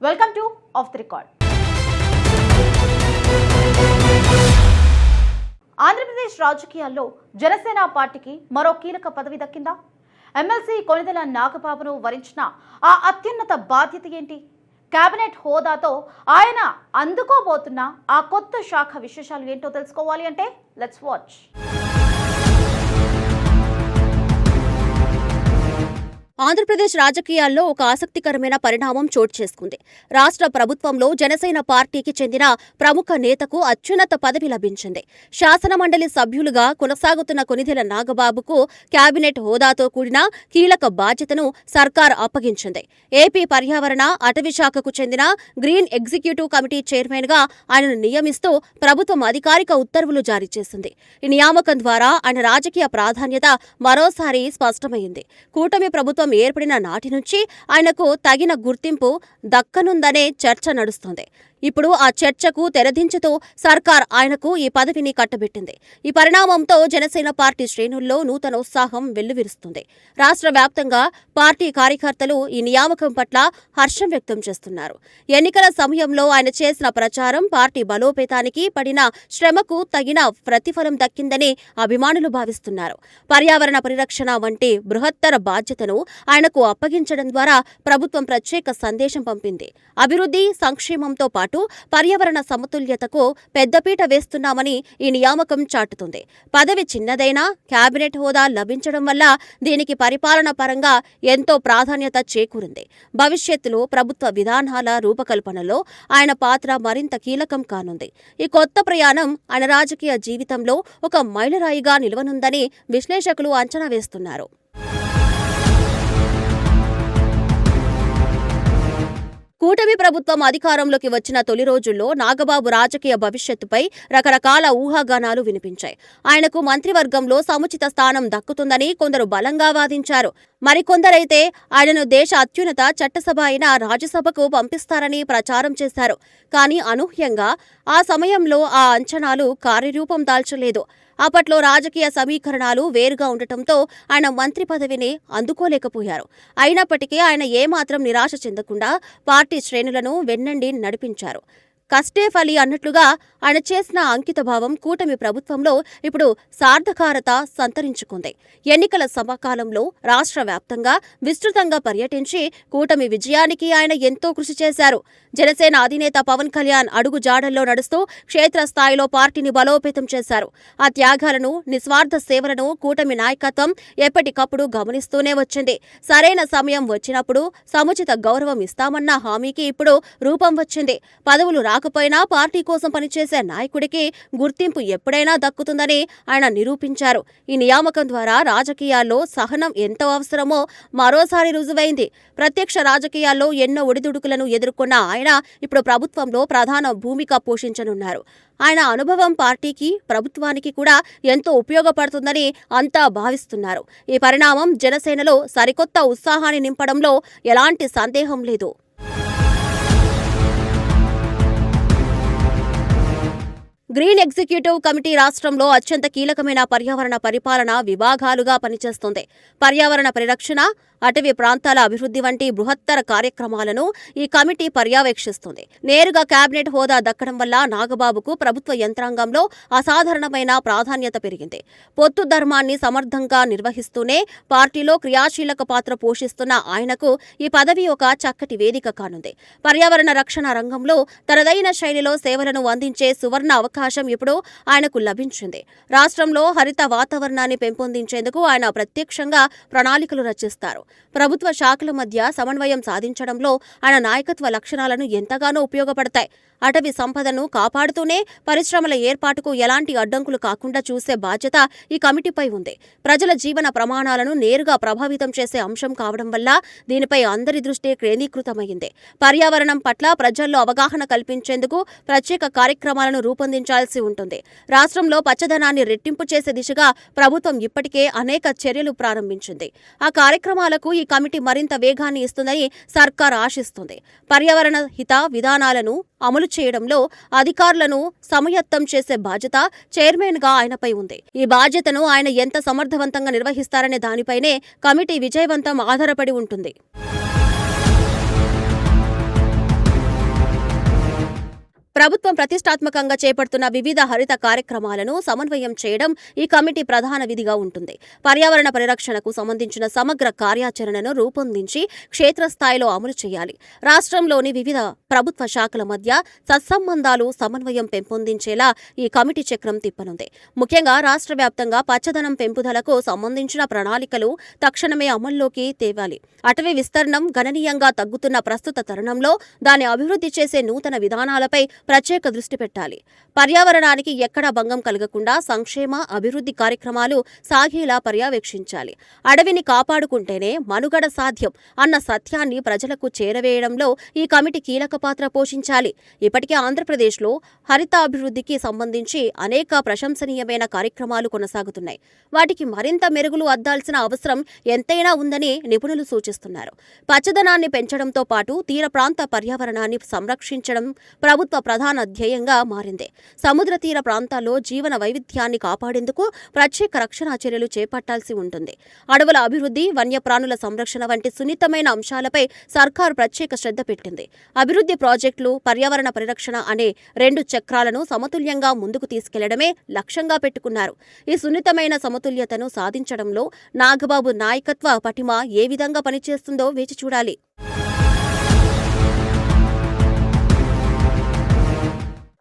Welcome to of the record. Andhra Pradesh రాజకీయాల్లో జనసేన పార్టీకి మరో కీలక పదవి దక్కిందా? ఎమ్మెల్సీ కొణిదెల నాగబాబును వరించిన ఆ అత్యున్నత బాధ్యత ఏంటి? కేబినెట్ హోదాతో ఆయన అందుకోబోతున్న ఆ కొత్త శాఖ విశేషాలు ఏంటో తెలుసుకోవాలి అంటే లెట్స్ వాచ్. ఆంధ్రప్రదేశ్ రాజకీయాల్లో ఒక ఆసక్తికరమైన పరిణామం చోటు చేసుకుంది. రాష్ట్ర ప్రభుత్వంలో జనసేన పార్టీకి చెందిన ప్రముఖ నేతకు అత్యున్నత పదవి లభించింది. శాసనమండలి సభ్యులుగా కొనసాగుతున్న కొణిదెల నాగబాబుకు కేబినెట్ హోదాతో కూడిన కీలక బాధ్యతను సర్కార్ అప్పగించింది. ఏపీ పర్యావరణ అటవీ శాఖకు చెందిన గ్రీన్ ఎగ్జిక్యూటివ్ కమిటీ చైర్మన్ గా ఆయనను నియమిస్తూ ప్రభుత్వం అధికారిక ఉత్తర్వులు జారీ చేసింది. ఈ నియామకం ద్వారా ఆయన రాజకీయ ప్రాధాన్యత మరోసారి స్పష్టమైంది. కూటమి ప్రభుత్వం ఏర్పడిన నాటి నుంచి ఆయనకు తగిన గుర్తింపు దక్కనుందనే చర్చ నడుస్తోంది. ఇప్పుడు ఆ చర్చకు తెరదించుతూ సర్కార్ ఆయనకు ఈ పదవిని కట్టబెట్టింది. ఈ పరిణామంతో జనసేన పార్టీ శ్రేణుల్లో నూతన ఉత్సాహం వెల్లువిరుస్తుంది. రాష్ట్ర వ్యాప్తంగా పార్టీ కార్యకర్తలు ఈ నియామకం పట్ల హర్షం వ్యక్తం చేస్తున్నారు. ఎన్నికల సమయంలో ఆయన చేసిన ప్రచారం, పార్టీ బలోపేతానికి పడిన శ్రమకు తగిన ప్రతిఫలం దక్కిందని అభిమానులు భావిస్తున్నారు. పర్యావరణ పరిరక్షణ వంటి బృహత్తర బాధ్యతను ఆయనకు అప్పగించడం ద్వారా ప్రభుత్వం ప్రత్యేక సందేశం పంపింది. అభివృద్ధి, సంక్షేమంతో పాటు పర్యావరణ సమతుల్యతకు పెద్దపీట వేస్తున్నామని ఈ నియామకం చాటుతుంది. పదవి చిన్నదైనా కేబినెట్ హోదా లభించడం వల్ల దీనికి పరిపాలన పరంగా ఎంతో ప్రాధాన్యత చేకూరింది. భవిష్యత్తులో ప్రభుత్వ విధానాల రూపకల్పనలో ఆయన పాత్ర మరింత కీలకం కానుంది. ఈ కొత్త ప్రయాణం ఆయన రాజకీయ జీవితంలో ఒక మైలురాయిగా నిలవనుందని విశ్లేషకులు అంచనా వేస్తున్నారు. కూటమి ప్రభుత్వం అధికారంలోకి వచ్చిన తొలి రోజుల్లో నాగబాబు రాజకీయ భవిష్యత్తుపై రకరకాల ఊహాగానాలు వినిపించాయి. ఆయనకు మంత్రివర్గంలో సముచిత స్థానం దక్కుతుందని కొందరు బలంగా వాదించారు. మరికొందరైతే ఆయనను దేశ అత్యున్నత చట్టసభ అయిన రాజ్యసభకు పంపిస్తారని ప్రచారం చేశారు. కానీ అనూహ్యంగా ఆ సమయంలో ఆ అంచనాలు కార్యరూపం దాల్చలేదు. అప్పట్లో రాజకీయ సమీకరణాలు వేరుగా ఉండటంతో ఆయన మంత్రి పదవిని అందుకోలేకపోయారు. అయినప్పటికీ ఆయన ఏమాత్రం నిరాశ చెందకుండా పార్టీ శ్రేణులను వెన్నండి నడిపించారు. కష్టే ఫలి అన్నట్లుగా ఆయన చేసిన అంకితభావం కూటమి ప్రభుత్వంలో ఇప్పుడు సార్థకారత సంతరించుకుంది. ఎన్నికల సమకాలంలో రాష్ట్ర వ్యాప్తంగా విస్తృతంగా పర్యటించి కూటమి విజయానికి ఆయన ఎంతో కృషి చేశారు. జనసేన అధినేత పవన్ కళ్యాణ్ అడుగు జాడల్లో నడుస్తూ క్షేత్రస్థాయిలో పార్టీని బలోపేతం చేశారు. ఆ త్యాగాలను, నిస్వార్థ సేవలను కూటమి నాయకత్వం ఎప్పటికప్పుడు గమనిస్తూనే వచ్చింది. సరైన సమయం వచ్చినప్పుడు సముచిత గౌరవం ఇస్తామన్న హామీకి ఇప్పుడు రూపం వచ్చింది. పదవులు రాకపోయినా పార్టీ కోసం పనిచేసే నాయకుడికి గుర్తింపు ఎప్పుడైనా దక్కుతుందని ఆయన నిరూపించారు. ఈ నియామకం ద్వారా రాజకీయాల్లో సహనం ఎంత అవసరమో మరోసారి రుజువైంది. ప్రత్యక్ష రాజకీయాల్లో ఎన్నో ఒడిదుడుకులను ఎదుర్కొన్న ఆయన ఇప్పుడు ప్రభుత్వంలో ప్రధాన భూమిక పోషించనున్నారు. ఆయన అనుభవం పార్టీకి, ప్రభుత్వానికి కూడా ఎంతో ఉపయోగపడుతుందని అంతా భావిస్తున్నారు. ఈ పరిణామం జనసేనలో సరికొత్త ఉత్సాహాన్ని నింపడంలో ఎలాంటి సందేహం లేదు. గ్రీన్ ఎగ్జిక్యూటివ్ కమిటీ రాష్ట్రంలో అత్యంత కీలకమైన పర్యావరణ పరిపాలన విభాగాలుగా పనిచేస్తుంది. పర్యావరణ పరిరక్షణ, అటవీ ప్రాంతాల అభివృద్ధి వంటి బృహత్తర కార్యక్రమాలను ఈ కమిటీ పర్యవేక్షిస్తుంది. నేరుగా కేబినెట్ హోదా దక్కడం వల్ల నాగబాబుకు ప్రభుత్వ యంత్రాంగంలో అసాధారణమైన ప్రాధాన్యత పెరిగింది. పొత్తు ధర్మాన్ని సమర్థంగా నిర్వహిస్తూనే పార్టీలో క్రియాశీలక పాత్ర పోషిస్తున్న ఆయనకు ఈ పదవి ఒక చక్కటి వేదిక కానుంది. పర్యావరణ రక్షణ రంగంలో తనదైన శైలిలో సేవలను అందించే సువర్ణ అవకాశం ఇప్పుడు ఆయనకు లభించింది. రాష్ట్రంలో హరిత వాతావరణాన్ని పెంపొందించేందుకు ఆయన ప్రత్యక్షంగా ప్రణాళికలు రచిస్తారు. ప్రభుత్వ శాఖల మధ్య సమన్వయం సాధించడంలో ఆయన నాయకత్వ లక్షణాలను ఎంతగానో ఉపయోగపడతాయి. అటవీ సంపదను కాపాడుతూనే పరిశ్రమల ఏర్పాటుకు ఎలాంటి అడ్డంకులు కాకుండా చూసే బాధ్యత ఈ కమిటీపై ఉంది. ప్రజల జీవన ప్రమాణాలను నేరుగా ప్రభావితం చేసే అంశం కావడం వల్ల దీనిపై అందరి దృష్టి కేంద్రీకృతమైంది. పర్యావరణం పట్ల ప్రజల్లో అవగాహన కల్పించేందుకు ప్రత్యేక కార్యక్రమాలను రూపొందించాల్సి ఉంటుంది. రాష్ట్రంలో పచ్చదనాన్ని రెట్టింపు చేసే దిశగా ప్రభుత్వం ఇప్పటికే అనేక చర్యలు ప్రారంభించింది. ఆ కార్యక్రమాలకు ఈ కమిటీ మరింత వేగాన్ని ఇస్తుందని సర్కార్ ఆశిస్తుంది. పర్యావరణ హిత విధానాలను అమలు చేయడంలో అధికారులను సమాయత్తం చేసే బాధ్యత చైర్మన్గా ఆయనపై ఉంది. ఈ బాధ్యతను ఆయన ఎంత సమర్థవంతంగా నిర్వహిస్తారనే దానిపైనే కమిటీ విజయవంతం ఆధారపడి ఉంటుంది. ప్రభుత్వం ప్రతిష్టాత్మకంగా చేపడుతున్న వివిధ హరిత కార్యక్రమాలను సమన్వయం చేయడం ఈ కమిటీ ప్రధాన విధిగా ఉంటుంది. పర్యావరణ పరిరక్షణకు సంబంధించిన సమగ్ర కార్యాచరణను రూపొందించి క్షేత్రస్థాయిలో అమలు చేయాలి. రాష్ట్రంలోని వివిధ ప్రభుత్వ శాఖల మధ్య సత్సంబంధాలు, సమన్వయం పెంపొందించేలా ఈ కమిటీ చక్రం తిప్పనుంది. ముఖ్యంగా రాష్ట్ర వ్యాప్తంగా పచ్చదనం పెంపుదలకు సంబంధించిన ప్రణాళికలు తక్షణమే అమల్లోకి తేవాలి. అటవీ విస్తరణం గణనీయంగా తగ్గుతున్న ప్రస్తుత తరుణంలో దాన్ని అభివృద్ధి చేసే నూతన విధానాలపై ప్రత్యేక దృష్టి పెట్టాలి. పర్యావరణానికి ఎక్కడా భంగం కలగకుండా సంక్షేమ, అభివృద్ధి కార్యక్రమాలు సాగేలా పర్యవేక్షించాలి. అడవిని కాపాడుకుంటేనే మనుగడ సాధ్యం అన్న సత్యాన్ని ప్రజలకు చేరవేయడంలో ఈ కమిటీ కీలక పాత్ర పోషించాలి. ఇప్పటికే ఆంధ్రప్రదేశ్లో హరితాభివృద్ధికి సంబంధించి అనేక ప్రశంసనీయమైన కార్యక్రమాలు కొనసాగుతున్నాయి. వాటికి మరింత మెరుగులు అద్దాల్సిన అవసరం ఎంతైనా ఉందని నిపుణులు సూచిస్తున్నారు. పచ్చదనాన్ని పెంచడంతో పాటు తీర ప్రాంత పర్యావరణాన్ని సంరక్షించడం ప్రభుత్వ ప్రధాన ధ్యేయంగా మారింది. సముద్ర తీర ప్రాంతాల్లో జీవన వైవిధ్యాన్ని కాపాడేందుకు ప్రత్యేక రక్షణ చర్యలు చేపట్టాల్సి ఉంటుంది. అడవుల అభివృద్ధి, వన్యప్రాణుల సంరక్షణ వంటి సున్నితమైన అంశాలపై సర్కారు ప్రత్యేక శ్రద్ధ పెట్టింది. అభివృద్ధి ప్రాజెక్టులు, పర్యావరణ పరిరక్షణ అనే రెండు చక్రాలను సమతుల్యంగా ముందుకు తీసుకెళ్లడమే లక్ష్యంగా పెట్టుకున్నారు. ఈ సున్నితమైన సమతుల్యతను సాధించడంలో నాగబాబు నాయకత్వ పటిమ ఏ విధంగా పనిచేస్తుందో వేచి చూడాలి.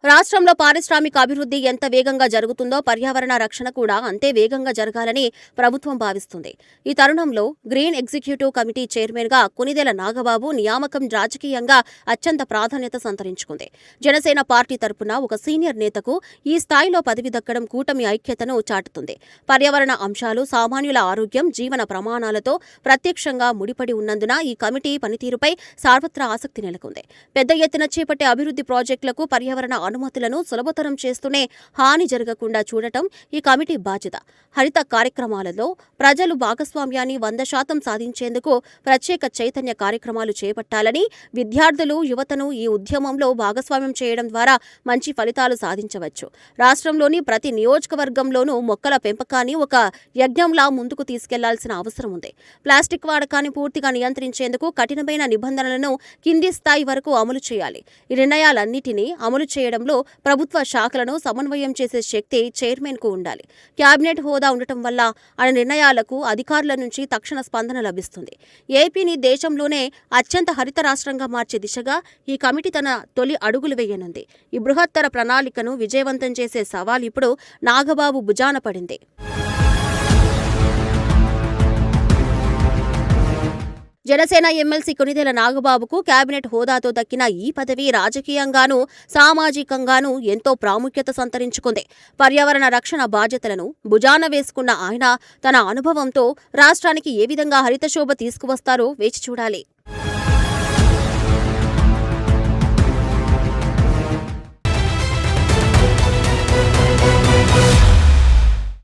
రాష్ట్రంలో పారిశ్రామిక అభివృద్ధి ఎంత వేగంగా జరుగుతుందో పర్యావరణ రక్షణ కూడా అంతే వేగంగా జరగాలని ప్రభుత్వం భావిస్తుంది. ఈ తరుణంలో గ్రీన్ ఎగ్జిక్యూటివ్ కమిటీ చైర్మన్గా కొనిదెల నాగబాబు నియామకం రాజకీయంగా అత్యంత ప్రాధాన్యత సంతరించుకుంది. జనసేన పార్టీ తరపున ఒక సీనియర్ నేతకు ఈ స్థాయిలో పదవి దక్కడం కూటమి ఐక్యతను చాటుతుంది. పర్యావరణ అంశాలు సామాన్యుల ఆరోగ్యం, జీవన ప్రమాణాలతో ప్రత్యక్షంగా ముడిపడి ఉన్నందున ఈ కమిటీ పనితీరుపై సర్వత్రా ఆసక్తి నెలకొంది. పెద్ద ఎత్తున చేపట్టే అభివృద్ధి ప్రాజెక్టులకు పర్యావరణ అనుమతులను సులభతరం చేస్తూనే హాని జరగకుండా చూడటం ఈ కమిటీ బాధ్యత. హరిత కార్యక్రమాలలో ప్రజలు భాగస్వామ్యాన్ని 100% సాధించేందుకు ప్రత్యేక చైతన్య కార్యక్రమాలు చేపట్టాలని, విద్యార్థులు, యువతను ఈ ఉద్యమంలో భాగస్వామ్యం చేయడం ద్వారా మంచి ఫలితాలు సాధించవచ్చు. రాష్ట్రంలోని ప్రతి నియోజకవర్గంలోనూ మొక్కల పెంపకాన్ని ఒక యజ్ఞంలా ముందుకు తీసుకెళ్లాల్సిన అవసరం ఉంది. ప్లాస్టిక్ వాడకాన్ని పూర్తిగా నియంత్రించేందుకు కఠినమైన నిబంధనలను కింది స్థాయి వరకు అమలు చేయాలి. ఈ నిర్ణయాలన్నిటినీ అమలు చేయడంలో ప్రభుత్వ శాఖలను సమన్వయం చేసే శక్తి చైర్మన్కు ఉండాలి. కేబినెట్ హోదా ఉండటం వల్ల ఆ నిర్ణయాలకు అధికారుల నుంచి తక్షణ స్పందన లభిస్తుంది. ఏపీని దేశంలోనే అత్యంత హరిత రాష్ట్రంగా మార్చే దిశగా ఈ కమిటీ తన తొలి అడుగులు వేయనుంది. ఈ బృహత్తర ప్రణాళికను విజయవంతం చేసే సవాల్ ఇప్పుడు నాగబాబు భుజాన పడింది. జనసేన ఎమ్మెల్సీ కొనిదెల నాగబాబుకు కేబినెట్ హోదాతో దక్కిన ఈ పదవి రాజకీయంగానూ, సామాజికంగానూ ఎంతో ప్రాముఖ్యత సంతరించుకుంది. పర్యావరణ రక్షణ బాధ్యతలను భుజాన వేసుకున్న ఆయన తన అనుభవంతో రాష్ట్రానికి ఏ విధంగా హరితశోభ తీసుకువస్తారో వేచి చూడాలి.